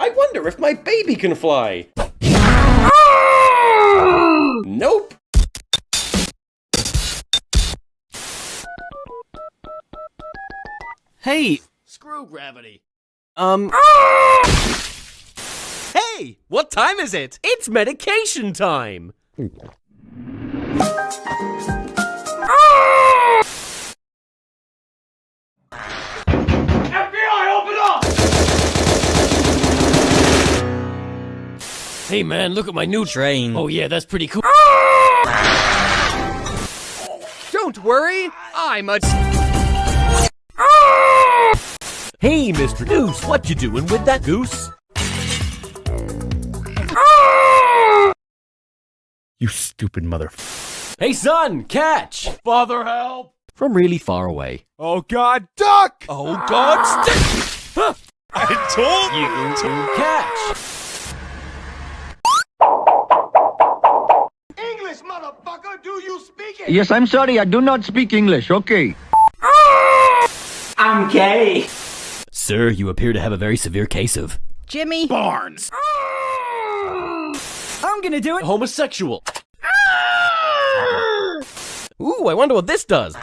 I wonder if my baby can fly. Nope. Hey! Screw gravity. Hey! What time is it? It's medication time! FBI, open up! Hey man, look at my new Train. Oh yeah, that's pretty cool. Don't worry, I'm a... Hey, Mr. Goose, what you doing with that goose? You stupid mother... Hey son, catch! Father, help! From really far away. Oh God, duck! Oh god, stick! I told You catch! English, motherfucker! Do you speak it? Yes, I'm sorry, I do not speak English, okay. I'm gay. Sir, you appear to have a very severe case of Jimmy. Barnes! I'm gonna do it. homosexual. Ooh, I wonder what this does.